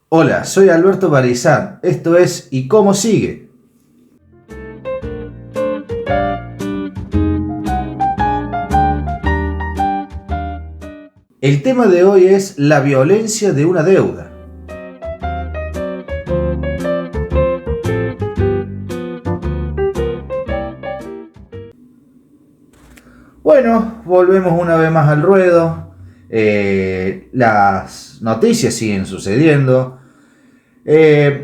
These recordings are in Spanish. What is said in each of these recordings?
Hola, soy Alberto Barizán. Esto es ¿Y cómo sigue? El tema de hoy es la violencia de una deuda. Bueno, volvemos una vez más al ruedo. Las noticias siguen sucediendo.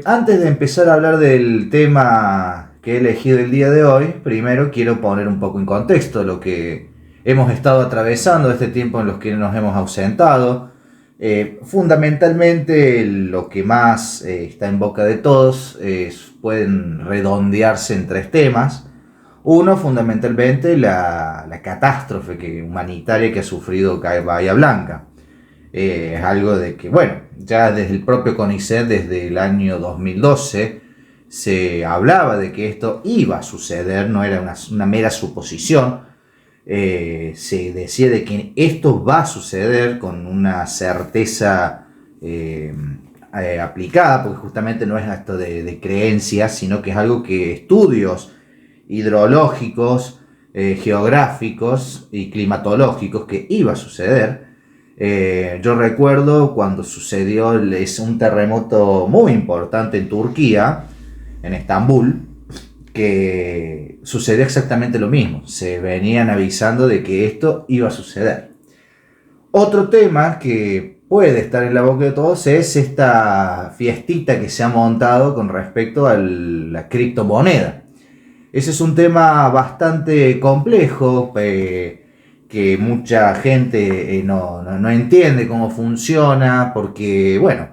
Antes de empezar a hablar del tema que he elegido el día de hoy, primero quiero poner un poco en contexto lo que hemos estado atravesando este tiempo en los que nos hemos ausentado. Fundamentalmente lo que más está en boca de todos pueden redondearse en tres temas. Uno, fundamentalmente, la catástrofe humanitaria que ha sufrido Bahía Blanca. Es algo de que, bueno, ya desde el propio CONICET, desde el año 2012, se hablaba de que esto iba a suceder, no era una mera suposición. Se decía de que esto va a suceder con una certeza aplicada, porque justamente no es acto de creencias, sino que es algo que estudios hidrológicos, geográficos y climatológicos que iba a suceder. Yo recuerdo cuando sucedió un terremoto muy importante en Turquía, en Estambul, que sucedió exactamente lo mismo. Se venían avisando de que esto iba a suceder. Otro tema que puede estar en la boca de todos es esta fiestita que se ha montado con respecto a la criptomoneda. Ese es un tema bastante complejo, que mucha gente no entiende cómo funciona, porque, bueno,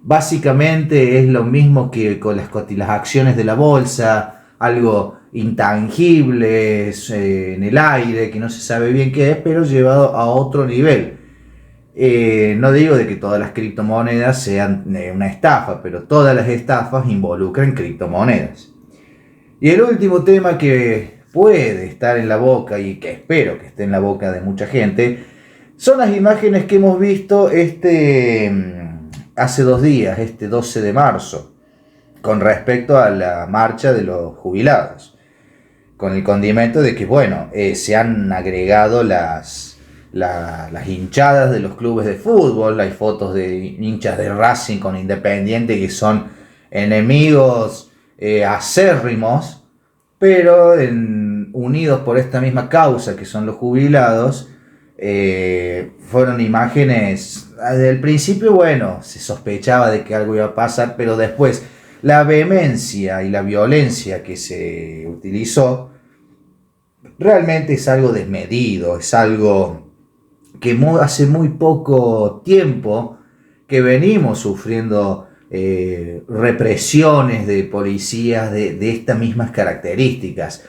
básicamente es lo mismo que con las acciones de la bolsa, algo intangible, en el aire, que no se sabe bien qué es, pero llevado a otro nivel. No digo de que todas las criptomonedas sean una estafa, pero todas las estafas involucran criptomonedas. Y el último tema que puede estar en la boca y que espero que esté en la boca de mucha gente son las imágenes que hemos visto hace 2 días, este 12 de marzo, con respecto a la marcha de los jubilados, con el condimento de que, bueno, se han agregado las hinchadas de los clubes de fútbol. Hay fotos de hinchas de Racing con Independiente que son enemigos acérrimos, pero unidos por esta misma causa que son los jubilados. Fueron imágenes, desde el principio, bueno, se sospechaba de que algo iba a pasar, pero después la vehemencia y la violencia que se utilizó realmente es algo desmedido, es algo que hace muy poco tiempo que venimos sufriendo represiones de policías de estas mismas características,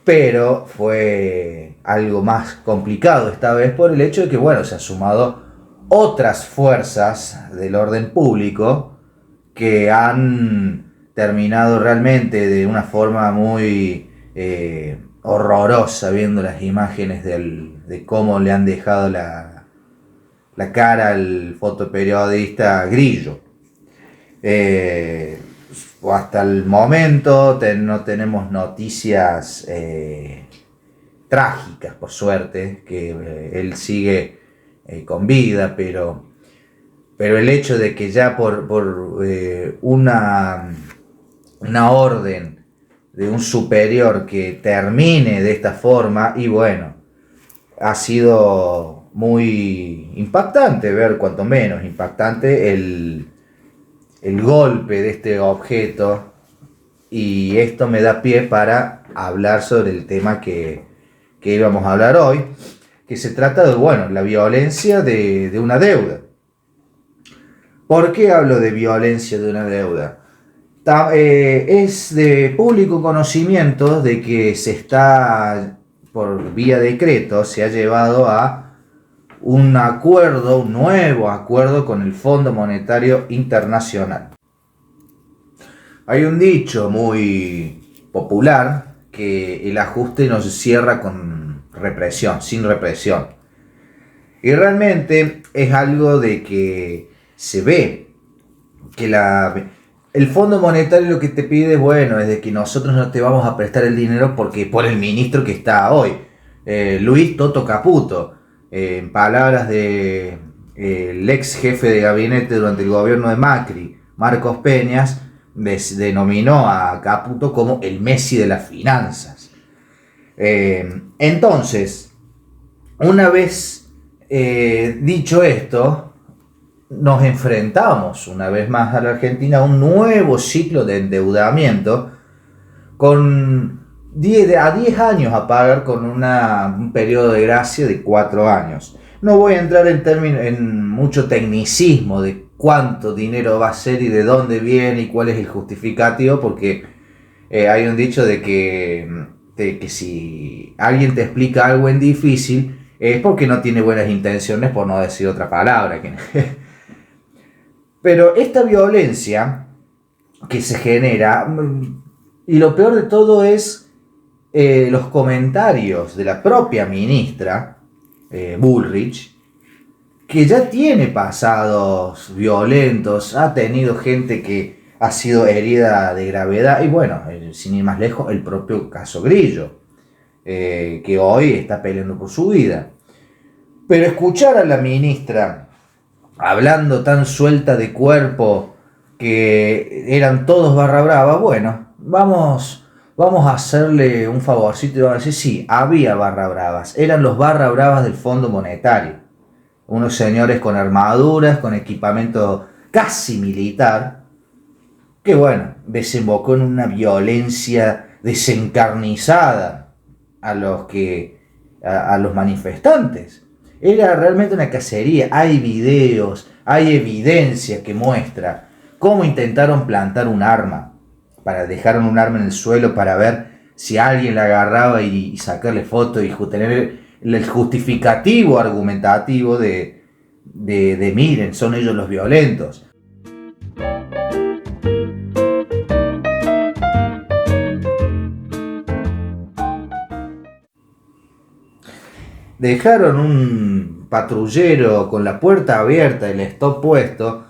pero fue algo más complicado esta vez por el hecho de que, bueno, se han sumado otras fuerzas del orden público que han terminado realmente de una forma muy horrorosa, viendo las imágenes de cómo le han dejado la cara al fotoperiodista Grillo. Hasta el momento no tenemos noticias trágicas, por suerte, que él sigue con vida, pero el hecho de que ya por una orden de un superior que termine de esta forma, y bueno, ha sido muy impactante ver, cuanto menos impactante, el golpe de este objeto. Y esto me da pie para hablar sobre el tema que íbamos a hablar hoy, que se trata de, bueno, la violencia de una deuda. ¿Por qué hablo de violencia de una deuda? Es de público conocimiento de que se está, por vía decreto, se ha llevado a un nuevo acuerdo con el Fondo Monetario Internacional. Hay un dicho muy popular que el ajuste no se cierra con represión, sin represión. Y realmente es algo de que se ve el Fondo Monetario lo que te pide, bueno, es de que nosotros no te vamos a prestar el dinero porque por el ministro que está hoy, Luis Toto Caputo, en palabras de el ex jefe de gabinete durante el gobierno de Macri, Marcos Peñas, denominó a Caputo como el Messi de las finanzas. Entonces, una vez dicho esto, nos enfrentamos una vez más a la Argentina a un nuevo ciclo de endeudamiento con 10 años a pagar con un periodo de gracia de 4 años. No voy a entrar en mucho tecnicismo de cuánto dinero va a ser y de dónde viene y cuál es el justificativo, porque hay un dicho de que si alguien te explica algo en difícil es porque no tiene buenas intenciones, por no decir otra palabra. Pero esta violencia que se genera, y lo peor de todo es los comentarios de la propia ministra Bullrich, que ya tiene pasados violentos, ha tenido gente que ha sido herida de gravedad, y bueno, sin ir más lejos, el propio caso Grillo, que hoy está peleando por su vida. Pero escuchar a la ministra hablando tan suelta de cuerpo que eran todos barra brava, bueno, vamos a hacerle un favorcito y vamos a decir, sí, había barra bravas, eran los barra bravas del Fondo Monetario, unos señores con armaduras, con equipamiento casi militar, que bueno, desembocó en una violencia desencarnizada a los manifestantes. Era realmente una cacería. Hay videos, hay evidencia que muestra cómo intentaron plantar un arma. Dejaron un arma en el suelo para ver si alguien la agarraba y sacarle foto y tener el justificativo argumentativo de miren, son ellos los violentos. Dejaron un patrullero con la puerta abierta, el stop puesto,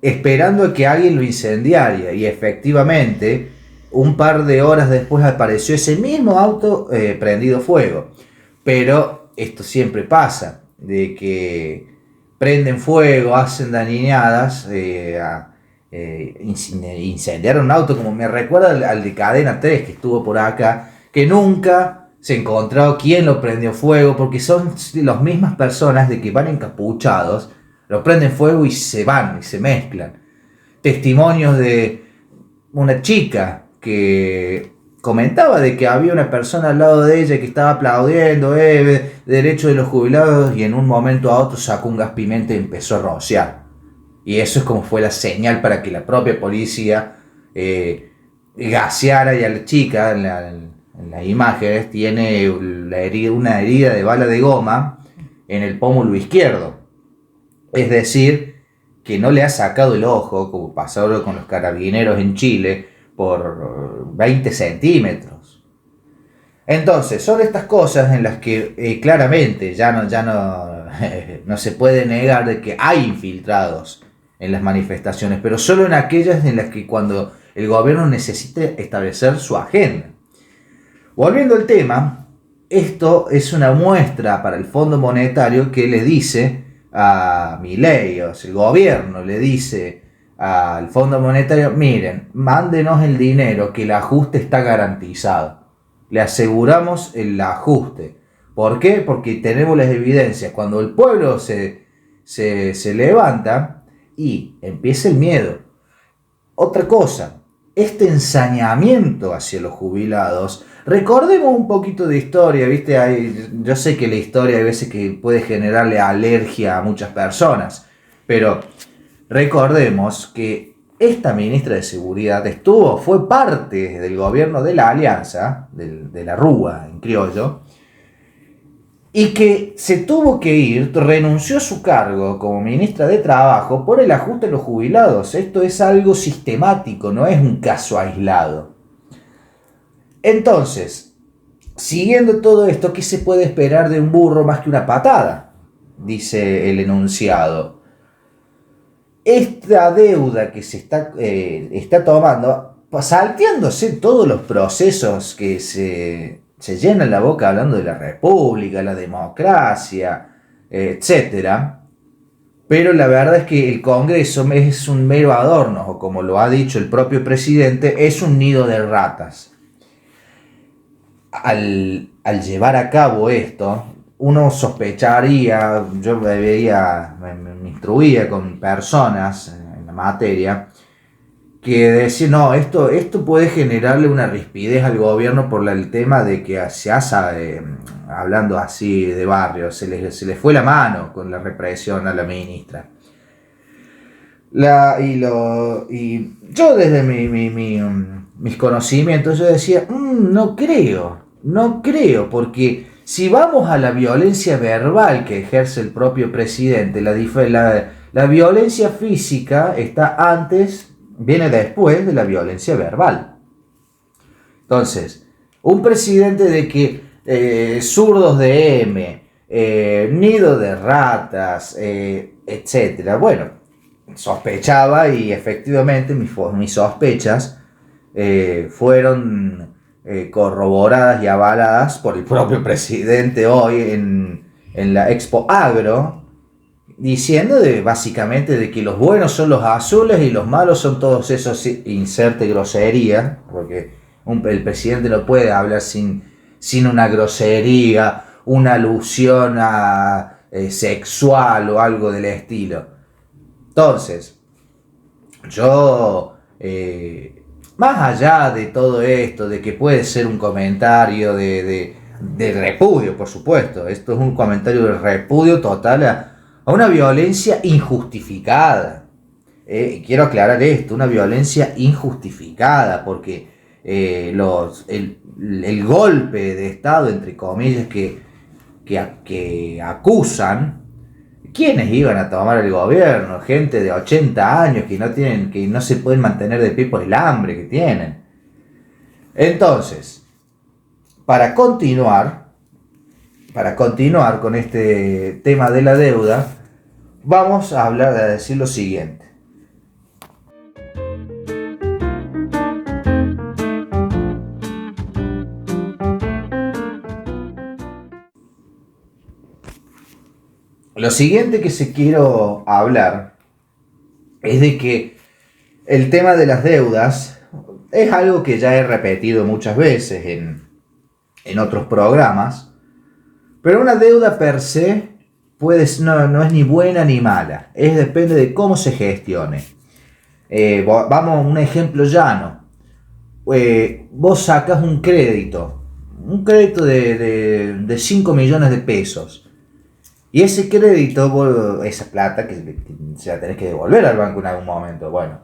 esperando a que alguien lo incendiara, y efectivamente un par de horas después apareció ese mismo auto prendido fuego. Pero esto siempre pasa, de que prenden fuego, hacen dañadas, incendiaron un auto, como me recuerda al de Cadena 3 que estuvo por acá, que nunca se encontró quién lo prendió fuego, porque son las mismas personas de que van encapuchados, lo prenden fuego y se van y se mezclan. Testimonios de una chica que comentaba de que había una persona al lado de ella que estaba aplaudiendo, derecho de los jubilados, y en un momento a otro sacó un gas pimienta y empezó a rociar. Y eso es como fue la señal para que la propia policía gaseara, y a la chica en las imágenes tiene una herida de bala de goma en el pómulo izquierdo. Es decir, que no le ha sacado el ojo, como pasó con los carabineros en Chile, por 20 centímetros. Entonces, son estas cosas en las que claramente ya no se puede negar de que hay infiltrados en las manifestaciones, pero solo en aquellas en las que cuando el gobierno necesite establecer su agenda. Volviendo al tema, esto es una muestra para el Fondo Monetario que le dice a Milei, o sea, el gobierno le dice al Fondo Monetario, miren, mándenos el dinero, que el ajuste está garantizado. Le aseguramos el ajuste. ¿Por qué? Porque tenemos las evidencias. Cuando el pueblo se levanta y empieza el miedo. Otra cosa, este ensañamiento hacia los jubilados. Recordemos un poquito de historia, ¿viste? Yo sé que la historia hay veces que puede generarle alergia a muchas personas, pero recordemos que esta ministra de Seguridad fue parte del gobierno de la Alianza, de la Rúa en criollo, y que se tuvo que ir, renunció a su cargo como ministra de Trabajo por el ajuste de los jubilados. Esto es algo sistemático, no es un caso aislado. Entonces, siguiendo todo esto, ¿qué se puede esperar de un burro más que una patada? Dice el enunciado. esta deuda que se está tomando, salteándose todos los procesos que se llenan la boca hablando de la república, la democracia, etcétera. Pero la verdad es que el Congreso es un mero adorno, o como lo ha dicho el propio presidente, es un nido de ratas. Al llevar a cabo esto, uno sospecharía, yo me instruía con personas en la materia, que decían, no, esto puede generarle una rispidez al gobierno por el tema de que se hace, hablando así de barrio, se le fue la mano con la represión a la ministra. Y yo desde mis conocimientos yo decía, no creo, porque si vamos a la violencia verbal que ejerce el propio presidente, la violencia física viene después de la violencia verbal. Entonces, un presidente de que zurdos de M, nido de ratas, etcétera, bueno, sospechaba y efectivamente mis sospechas fueron corroboradas y avaladas por el propio presidente hoy en la Expo Agro, diciendo básicamente de que los buenos son los azules y los malos son todos esos, inserte grosería, porque el presidente no puede hablar sin una grosería, una alusión a sexual o algo del estilo. Entonces, yo, más allá de todo esto, de que puede ser un comentario de repudio, por supuesto, esto es un comentario de repudio total a una violencia injustificada. Quiero aclarar esto, una violencia injustificada, porque el golpe de Estado, entre comillas, que acusan. ¿Quiénes iban a tomar el gobierno? Gente de 80 años que no se pueden mantener de pie por el hambre que tienen. Entonces, para continuar con este tema de la deuda, vamos a decir lo siguiente. Lo siguiente que quiero hablar es de que el tema de las deudas es algo que ya he repetido muchas veces en otros programas, pero una deuda per se no es ni buena ni mala, depende de cómo se gestione. Vamos a un ejemplo llano. Vos sacas un crédito de 5 millones de pesos. Y ese crédito, esa plata que se la tenés que devolver al banco en algún momento. Bueno,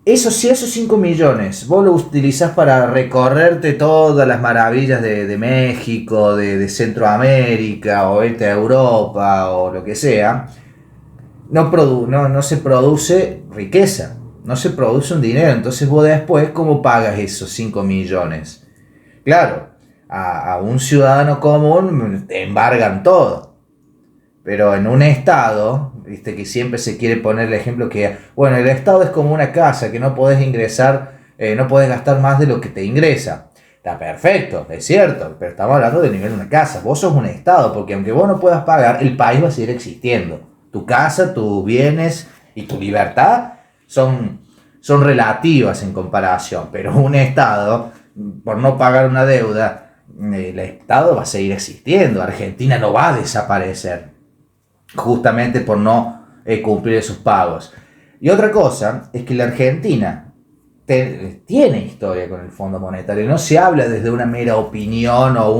esos 5 millones vos lo utilizás para recorrerte todas las maravillas de México, de Centroamérica, o irte a Europa, o lo que sea. No se produce riqueza, no se produce un dinero. Entonces vos después, ¿cómo pagas esos 5 millones? Claro, a un ciudadano común te embargan todo. Pero en un estado, viste que siempre se quiere poner el ejemplo que, bueno, el estado es como una casa que no podés ingresar, no podés gastar más de lo que te ingresa. Está perfecto, es cierto, pero estamos hablando del nivel de una casa. Vos sos un estado, porque aunque vos no puedas pagar, el país va a seguir existiendo. Tu casa, tus bienes y tu libertad son relativas en comparación, pero un estado, por no pagar una deuda, el estado va a seguir existiendo. Argentina no va a desaparecer, justamente por no cumplir esos pagos. Y otra cosa es que la Argentina tiene historia con el Fondo Monetario. No se habla desde una mera opinión o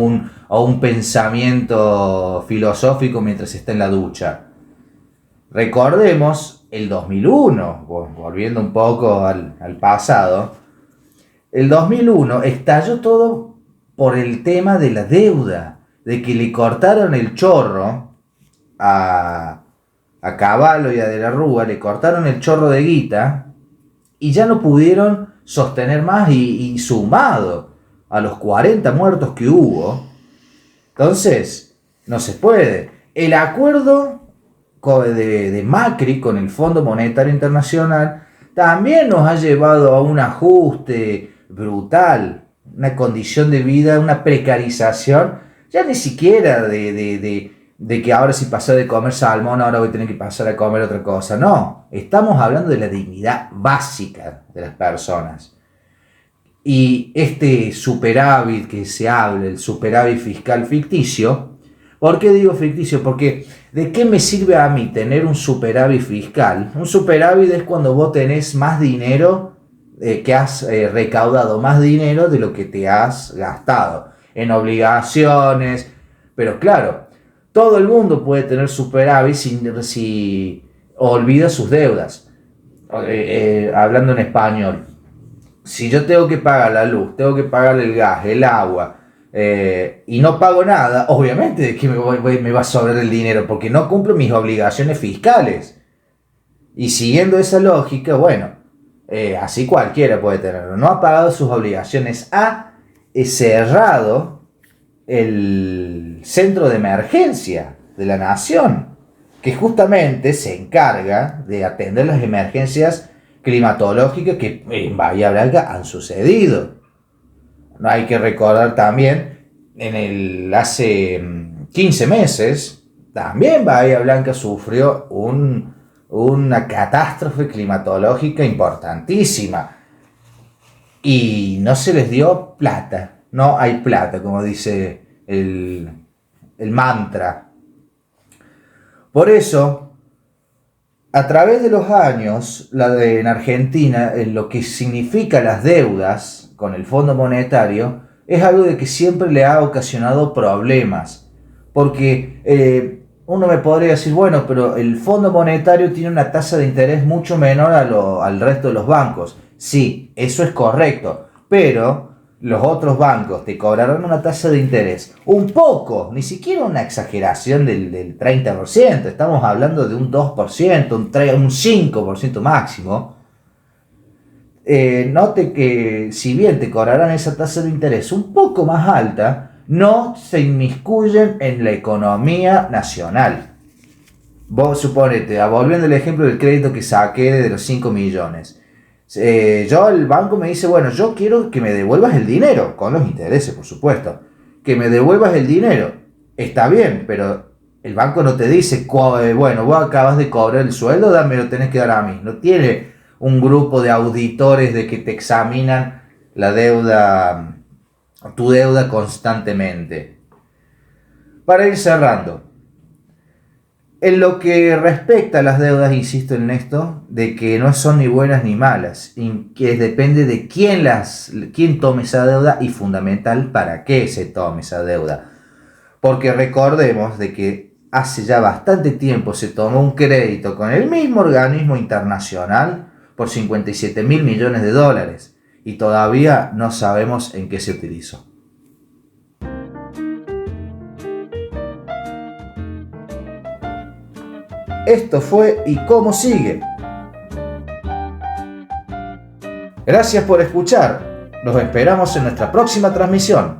un pensamiento filosófico mientras está en la ducha. Recordemos el 2001, volviendo un poco al pasado. El 2001 estalló todo por el tema de la deuda, de que le cortaron el chorro a Cavallo y a De la Rúa, le cortaron el chorro de guita y ya no pudieron sostener más, y sumado a los 40 muertos que hubo, entonces no se puede. El acuerdo de Macri con el Fondo Monetario Internacional también nos ha llevado a un ajuste brutal, una condición de vida, una precarización, ya ni siquiera de que ahora si pasé de comer salmón, ahora voy a tener que pasar a comer otra cosa. No, estamos hablando de la dignidad básica de las personas. Y este superávit que se habla, el superávit fiscal ficticio, ¿por qué digo ficticio? Porque ¿de qué me sirve a mí tener un superávit fiscal? Un superávit es cuando vos tenés más dinero, que has recaudado más dinero de lo que te has gastado en obligaciones. Pero claro, todo el mundo puede tener superávit si olvida sus deudas. Hablando en español, si yo tengo que pagar la luz, tengo que pagar el gas, el agua, y no pago nada, obviamente de que me va a sobrar el dinero porque no cumplo mis obligaciones fiscales. Y siguiendo esa lógica, bueno, así cualquiera puede tenerlo. No ha pagado sus obligaciones, ha cerrado el centro de emergencia de la nación, que justamente se encarga de atender las emergencias climatológicas que en Bahía Blanca han sucedido. No hay que recordar también, hace 15 meses, también Bahía Blanca sufrió una catástrofe climatológica importantísima. Y no se les dio plata. No hay plata, como dice el mantra. Por eso, a través de los años, en Argentina, en lo que significa las deudas con el Fondo Monetario, es algo de que siempre le ha ocasionado problemas. Porque uno me podría decir, bueno, pero el Fondo Monetario tiene una tasa de interés mucho menor al resto de los bancos. Sí, eso es correcto, pero los otros bancos te cobrarán una tasa de interés un poco, ni siquiera una exageración del 30%, estamos hablando de un 2%, un 5% máximo. Note que si bien te cobrarán esa tasa de interés un poco más alta, no se inmiscuyen en la economía nacional. Vos suponete, volviendo al ejemplo del crédito que saqué de los 5 millones. El banco me dice, bueno, yo quiero que me devuelvas el dinero, con los intereses, por supuesto. Que me devuelvas el dinero. Está bien, pero el banco no te dice, bueno, vos acabas de cobrar el sueldo, me lo tenés que dar a mí. No tiene un grupo de auditores de que te examinan la deuda, tu deuda constantemente. Para ir cerrando. En lo que respecta a las deudas, insisto en esto, de que no son ni buenas ni malas, y que depende de quién tome esa deuda y fundamental para qué se tome esa deuda. Porque recordemos de que hace ya bastante tiempo se tomó un crédito con el mismo organismo internacional por 57.000 millones de dólares y todavía no sabemos en qué se utilizó. Esto fue ¿Y cómo sigue? Gracias por escuchar. Los esperamos en nuestra próxima transmisión.